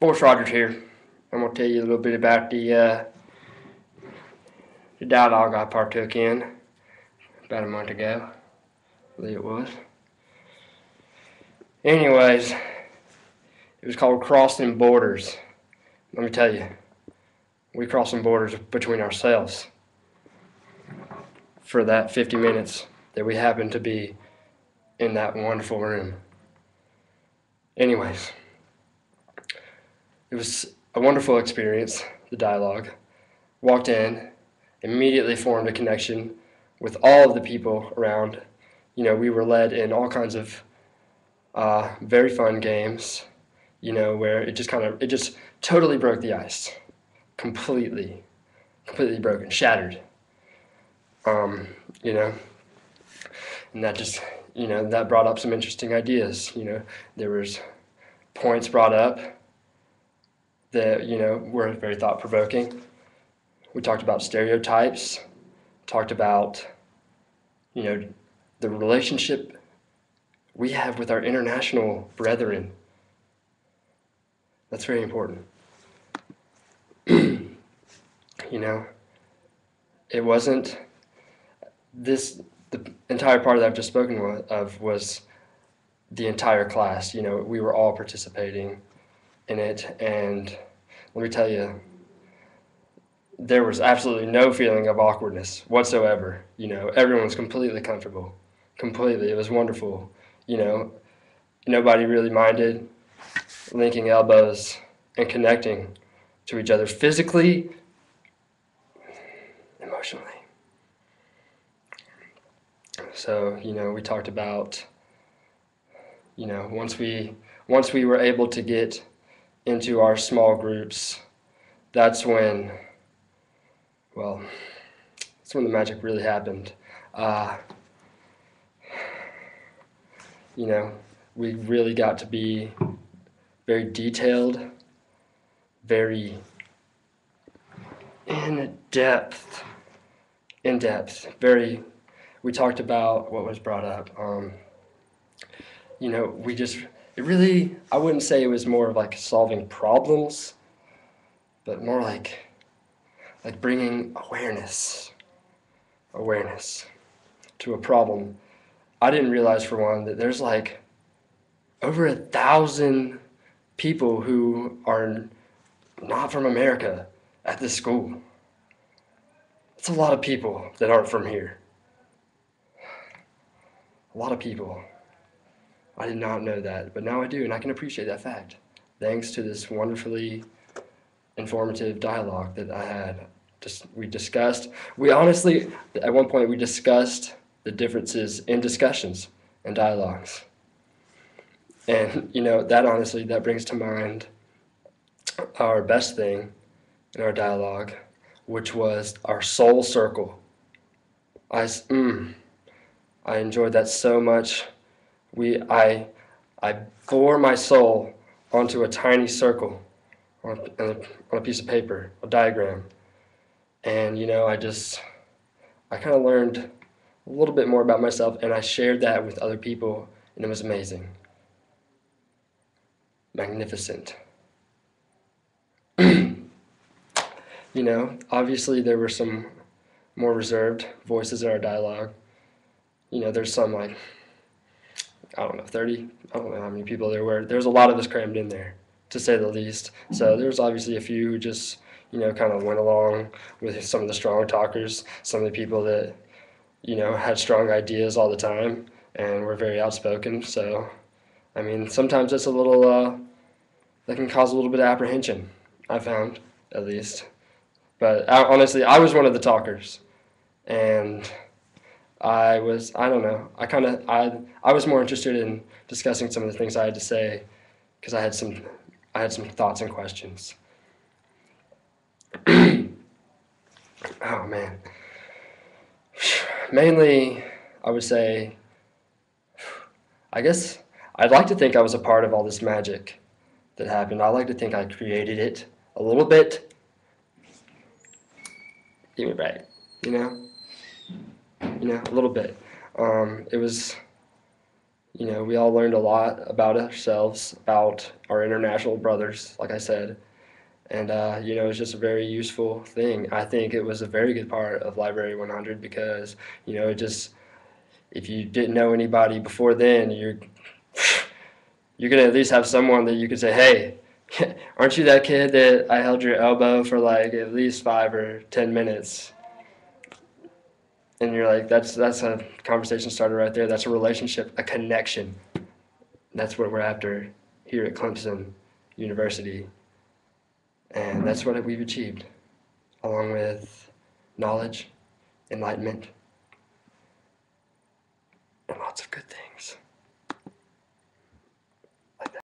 Force Rogers here. I'm going to tell you a little bit about the dialogue I partook in about a month ago. I believe it was. Anyways, it was called Crossing Borders. Let me tell you, we crossed some borders between ourselves for that 50 minutes that we happened to be in that wonderful room. Anyways, it was a wonderful experience, the dialogue. Walked in, immediately formed a connection with all of the people around. We were led in all kinds of very fun games, where it just totally broke the ice. Completely broken, shattered. And that just, that brought up some interesting ideas. There was points brought up that, were very thought-provoking. We talked about stereotypes, talked about, the relationship we have with our international brethren. That's very important. It wasn't this, the entire part that I've just spoken of was the entire class. We were all participating in it, and let me tell you, there was absolutely no feeling of awkwardness whatsoever. Everyone was completely comfortable. Completely. It was wonderful. Nobody really minded linking elbows and connecting to each other physically, emotionally. So, we talked about, once we were able to get into our small groups, that's when the magic really happened. We really got to be very detailed, very in depth. We talked about what was brought up. I wouldn't say it was more of like solving problems, but more like bringing awareness to a problem. I didn't realize, for one, that there's like over 1,000 people who are not from America at this school. It's a lot of people that aren't from here. A lot of people. I did not know that, but now I do, and I can appreciate that fact, thanks to this wonderfully informative dialogue that I had. We honestly, at one point, we discussed the differences in discussions and dialogues. And, that brings to mind our best thing in our dialogue, which was our soul circle. I enjoyed that so much. I bore my soul onto a tiny circle on a piece of paper, a diagram. And, I kind of learned a little bit more about myself, and I shared that with other people, and it was amazing. Magnificent. Obviously there were some more reserved voices in our dialogue. There's some 30, I don't know how many people there were. There's a lot of us crammed in there, to say the least. So there's obviously a few who just, kind of went along with some of the strong talkers, some of the people that, had strong ideas all the time and were very outspoken. So, sometimes it's a little, that can cause a little bit of apprehension, I found, at least. But honestly, I was one of the talkers, and I was more interested in discussing some of the things I had to say, because I had some thoughts and questions. Oh man. Mainly, I would say, I guess I'd like to think I was a part of all this magic that happened. I like to think I created it a little bit. Give me a break, a little bit. It was We all learned a lot about ourselves, about our international brothers, like I said. And, it's just a very useful thing. I think it was a very good part of Library 100 because, it just, if you didn't know anybody before then, you're going to at least have someone that you could say, hey, aren't you that kid that I held your elbow for like at least 5 or 10 minutes? And you're like, that's a conversation starter right there. That's a relationship, a connection. That's what we're after here at Clemson University. And that's what we've achieved, along with knowledge, enlightenment, and lots of good things.